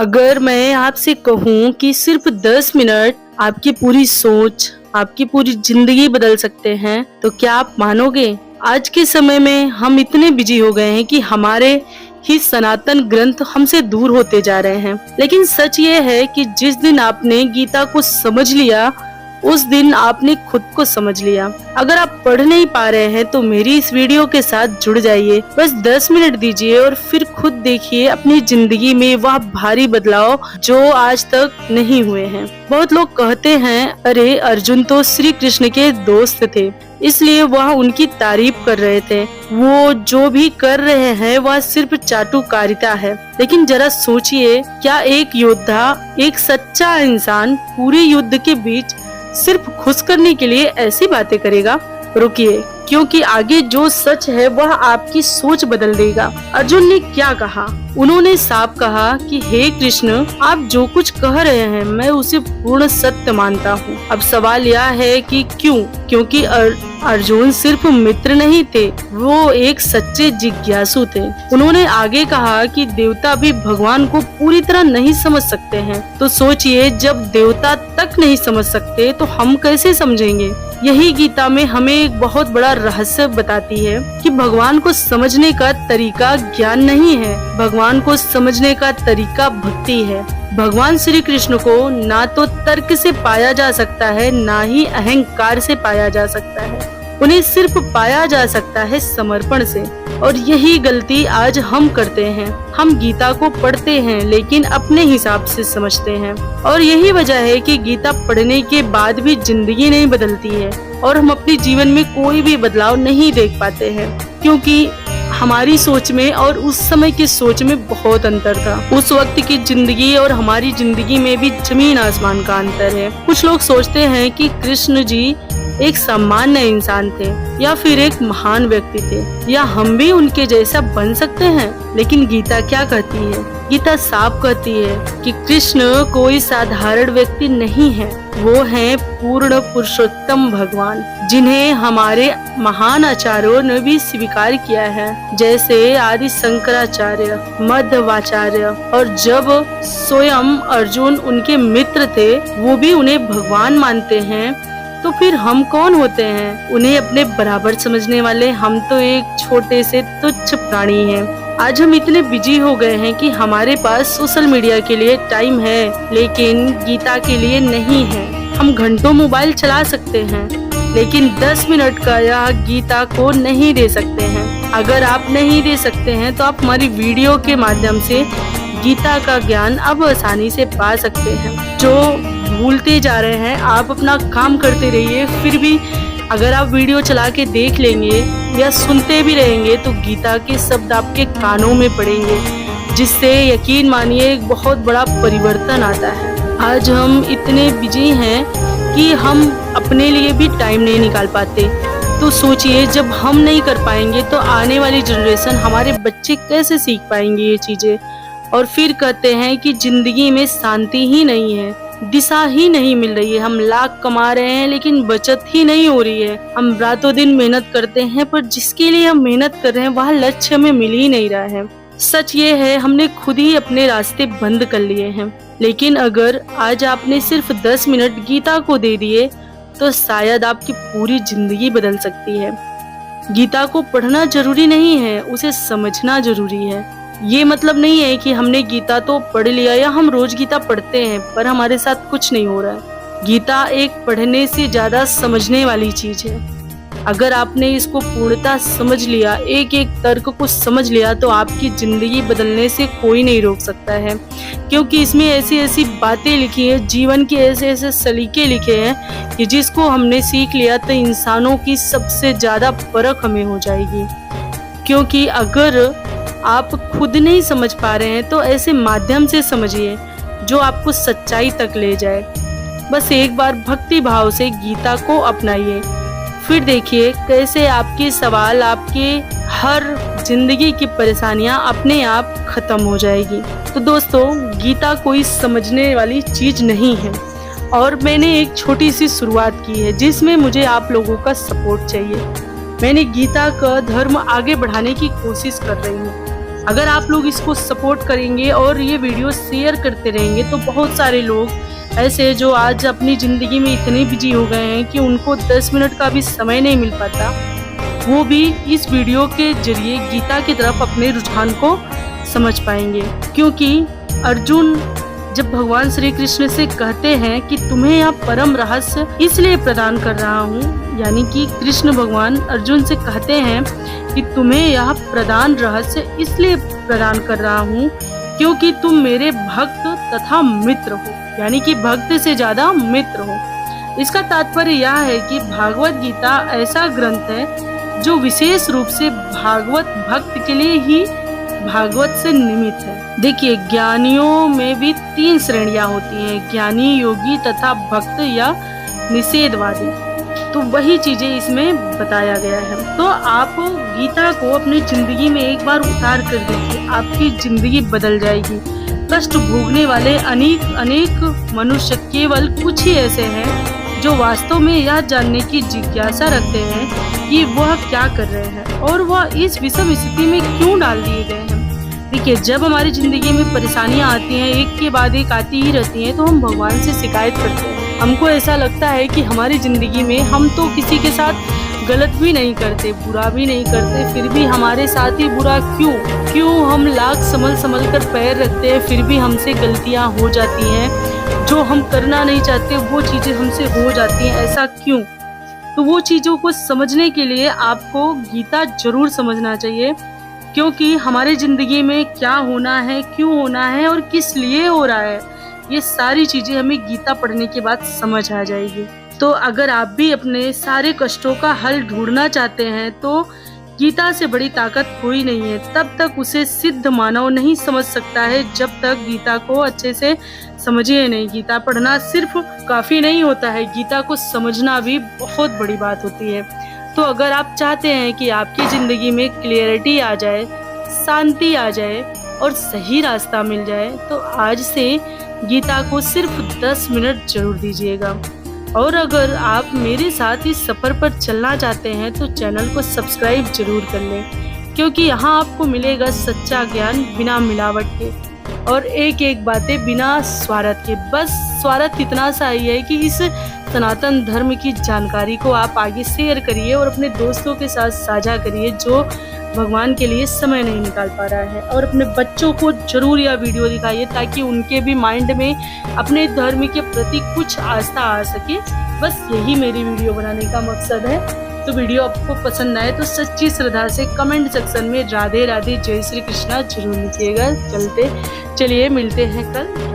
अगर मैं आपसे कहूँ कि सिर्फ 10 मिनट आपकी पूरी सोच, आपकी पूरी जिंदगी बदल सकते हैं, तो क्या आप मानोगे? आज के समय में हम इतने बिजी हो गए हैं कि हमारे ही सनातन ग्रंथ हमसे दूर होते जा रहे हैं। लेकिन सच ये है कि जिस दिन आपने गीता को समझ लिया, उस दिन आपने खुद को समझ लिया। अगर आप पढ़ नहीं पा रहे हैं तो मेरी इस वीडियो के साथ जुड़ जाइए। बस 10 मिनट दीजिए और फिर खुद देखिए अपनी जिंदगी में वह भारी बदलाव जो आज तक नहीं हुए हैं। बहुत लोग कहते हैं, अरे अर्जुन तो श्री कृष्ण के दोस्त थे, इसलिए वह उनकी तारीफ कर रहे थे। वो जो भी कर रहे हैं वह सिर्फ चाटुकारिता है। लेकिन जरा सोचिए, क्या एक योद्धा, एक सच्चा इंसान पूरे युद्ध के बीच सिर्फ खुश करने के लिए ऐसी बातें करेगा? रुकिए, क्योंकि आगे जो सच है वह आपकी सोच बदल देगा। अर्जुन ने क्या कहा? उन्होंने साफ कहा कि हे कृष्ण, आप जो कुछ कह रहे हैं मैं उसे पूर्ण सत्य मानता हूँ। अब सवाल यह है कि क्यों? क्योंकि अर्जुन सिर्फ मित्र नहीं थे, वो एक सच्चे जिज्ञासु थे। उन्होंने आगे कहा कि देवता भी भगवान को पूरी तरह नहीं समझ सकते हैं। तो सोचिए, जब देवता तक नहीं समझ सकते तो हम कैसे समझेंगे? यही गीता में हमें एक बहुत बड़ा रहस्य बताती है कि भगवान को समझने का तरीका ज्ञान नहीं है, भगवान को समझने का तरीका भक्ति है। भगवान श्री कृष्ण को ना तो तर्क से पाया जा सकता है, ना ही अहंकार से पाया जा सकता है। उन्हें सिर्फ पाया जा सकता है समर्पण से। और यही गलती आज हम करते हैं। हम गीता को पढ़ते हैं लेकिन अपने हिसाब से समझते हैं, और यही वजह है कि गीता पढ़ने के बाद भी जिंदगी नहीं बदलती है और हम अपने जीवन में कोई भी बदलाव नहीं देख पाते हैं, क्योंकि हमारी सोच में और उस समय की सोच में बहुत अंतर था। उस वक्त की जिंदगी और हमारी जिंदगी में भी जमीन आसमान का अंतर है। कुछ लोग सोचते हैं कि कृष्ण जी एक सामान्य इंसान थे या फिर एक महान व्यक्ति थे, या हम भी उनके जैसा बन सकते हैं। लेकिन गीता क्या कहती है? गीता साफ कहती है कि कृष्ण कोई साधारण व्यक्ति नहीं है, वो है पूर्ण पुरुषोत्तम भगवान, जिन्हें हमारे महान आचार्यों ने भी स्वीकार किया है, जैसे आदि शंकराचार्य, मध्वाचार्य। और जब स्वयं अर्जुन उनके मित्र थे, वो भी उन्हें भगवान मानते हैं, तो फिर हम कौन होते हैं उन्हें अपने बराबर समझने वाले? हम तो एक छोटे से तुच्छ प्राणी हैं। आज हम इतने बिजी हो गए हैं कि हमारे पास सोशल मीडिया के लिए टाइम है, लेकिन गीता के लिए नहीं है। हम घंटों मोबाइल चला सकते हैं, लेकिन 10 मिनट का यह गीता को नहीं दे सकते हैं। अगर आप नहीं दे सकते हैं तो आप हमारी वीडियो के माध्यम से गीता का ज्ञान अब आसानी से पा सकते हैं। जो भूलते जा रहे हैं, आप अपना काम करते रहिए, फिर भी अगर आप वीडियो चला के देख लेंगे या सुनते भी रहेंगे तो गीता के शब्द आपके कानों में पड़ेंगे, जिससे यकीन मानिए एक बहुत बड़ा परिवर्तन आता है। आज हम इतने बिजी हैं कि हम अपने लिए भी टाइम नहीं निकाल पाते। तो सोचिए, जब हम नहीं कर पाएंगे तो आने वाली जनरेशन, हमारे बच्चे कैसे सीख पाएंगे ये चीजें? और फिर कहते हैं कि जिंदगी में शांति ही नहीं है, दिशा ही नहीं मिल रही है। हम लाख कमा रहे हैं लेकिन बचत ही नहीं हो रही है। हम रातों दिन मेहनत करते हैं, पर जिसके लिए हम मेहनत कर रहे हैं वह लक्ष्य हमें मिल ही नहीं रहा है। सच ये है, हमने खुद ही अपने रास्ते बंद कर लिए हैं। लेकिन अगर आज आपने सिर्फ 10 मिनट गीता को दे दिए तो शायद आपकी पूरी जिंदगी बदल सकती है। गीता को पढ़ना जरूरी नहीं है, उसे समझना जरूरी है। ये मतलब नहीं है कि हमने गीता तो पढ़ लिया या हम रोज गीता पढ़ते हैं पर हमारे साथ कुछ नहीं हो रहा है। गीता एक पढ़ने से ज्यादा समझने वाली चीज है। अगर आपने इसको पूर्णतः समझ लिया, एक एक तर्क को समझ लिया, तो आपकी जिंदगी बदलने से कोई नहीं रोक सकता है, क्योंकि इसमें ऐसी ऐसी बातें लिखी है, जीवन के ऐसे ऐसे सलीके लिखे हैं कि जिसको हमने सीख लिया तो इंसानों की सबसे ज्यादा परख हमें हो जाएगी। क्योंकि अगर आप खुद नहीं समझ पा रहे हैं तो ऐसे माध्यम से समझिए जो आपको सच्चाई तक ले जाए। बस एक बार भक्ति भाव से गीता को अपनाइए, फिर देखिए कैसे आपके सवाल, आपके हर जिंदगी की परेशानियां अपने आप खत्म हो जाएगी। तो दोस्तों, गीता कोई समझने वाली चीज नहीं है, और मैंने एक छोटी सी शुरुआत की है जिसमें मुझे आप लोगों का सपोर्ट चाहिए। मैंने गीता का धर्म आगे बढ़ाने की कोशिश कर रही हूँ। अगर आप लोग इसको सपोर्ट करेंगे और ये वीडियो शेयर करते रहेंगे तो बहुत सारे लोग ऐसे जो आज अपनी ज़िंदगी में इतने बिजी हो गए हैं कि उनको 10 मिनट का भी समय नहीं मिल पाता, वो भी इस वीडियो के जरिए गीता की तरफ अपने रुझान को समझ पाएंगे। क्योंकि अर्जुन जब भगवान श्री कृष्ण से कहते हैं कि तुम्हें यह परम रहस्य इसलिए प्रदान कर रहा हूँ, यानी कि कृष्ण भगवान अर्जुन से कहते हैं कि तुम्हें यह प्रदान रहस्य इसलिए प्रदान कर रहा हूँ क्योंकि तुम मेरे भक्त तथा मित्र हो, यानी कि भक्त से ज्यादा मित्र हो। इसका तात्पर्य यह है कि भागवत गीता ऐसा ग्रंथ है जो विशेष रूप से भागवत भक्त के लिए ही भागवत से निमित्त है। देखिए, ज्ञानियों में भी 3 श्रेणियां होती हैं, ज्ञानी, योगी तथा भक्त या निषेधवादी। तो वही चीजें इसमें बताया गया है। तो आप गीता को अपनी जिंदगी में एक बार उतार कर देखिए, आपकी जिंदगी बदल जाएगी। कष्ट भोगने वाले अनेक मनुष्य केवल कुछ ही ऐसे हैं जो वास्तव में यह जानने की जिज्ञासा रखते हैं कि वह क्या कर रहे हैं और वह इस विषम स्थिति में क्यों डाल दिए गए हैं। देखिए, जब हमारी जिंदगी में परेशानियां आती हैं, एक के बाद एक आती ही रहती हैं, तो हम भगवान से शिकायत करते हैं। हमको ऐसा लगता है कि हमारी जिंदगी में हम तो किसी के साथ गलत भी नहीं करते, बुरा भी नहीं करते, फिर भी हमारे साथ ही बुरा क्यों हम लाख संभल कर पैर रखते हैं, फिर भी हमसे गलतियां हो जाती हैं। जो हम करना नहीं चाहते वो चीजें हमसे हो जाती हैं, ऐसा क्यों? तो वो चीजों को समझने के लिए आपको गीता जरूर समझना चाहिए, क्योंकि हमारे जिंदगी में क्या होना है, क्यों होना है और किस लिए हो रहा है, ये सारी चीजें हमें गीता पढ़ने के बाद समझ आ जाएगी। तो अगर आप भी अपने सारे कष्टों का हल ढूंढना चाहते हैं तो गीता से बड़ी ताकत कोई नहीं है। तब तक उसे सिद्ध मानव नहीं समझ सकता है जब तक गीता को अच्छे से समझिए नहीं। गीता पढ़ना सिर्फ काफी नहीं होता है, गीता को समझना भी बहुत बड़ी बात होती है। तो अगर आप चाहते हैं कि आपकी जिंदगी में क्लियरिटी आ जाए, शांति आ जाए और सही रास्ता मिल जाए, तो आज से गीता को सिर्फ 10 मिनट जरूर दीजिएगा। और अगर आप मेरे साथ इस सफर पर चलना चाहते हैं तो चैनल को सब्सक्राइब जरूर कर लें, क्योंकि यहाँ आपको मिलेगा सच्चा ज्ञान बिना मिलावट के और एक बातें बिना स्वार्थ के। बस स्वार्थ इतना सा ही है कि इस सनातन धर्म की जानकारी को आप आगे शेयर करिए और अपने दोस्तों के साथ साझा करिए जो भगवान के लिए समय नहीं निकाल पा रहा है। और अपने बच्चों को जरूर यह वीडियो दिखाइए ताकि उनके भी माइंड में अपने धर्म के प्रति कुछ आस्था आ सके। बस यही मेरी वीडियो बनाने का मकसद है। तो वीडियो आपको पसंद आए तो सच्ची श्रद्धा से कमेंट सेक्शन में राधे राधे जय श्री कृष्णा जरूर लिखिएगा। चलिए मिलते हैं कल।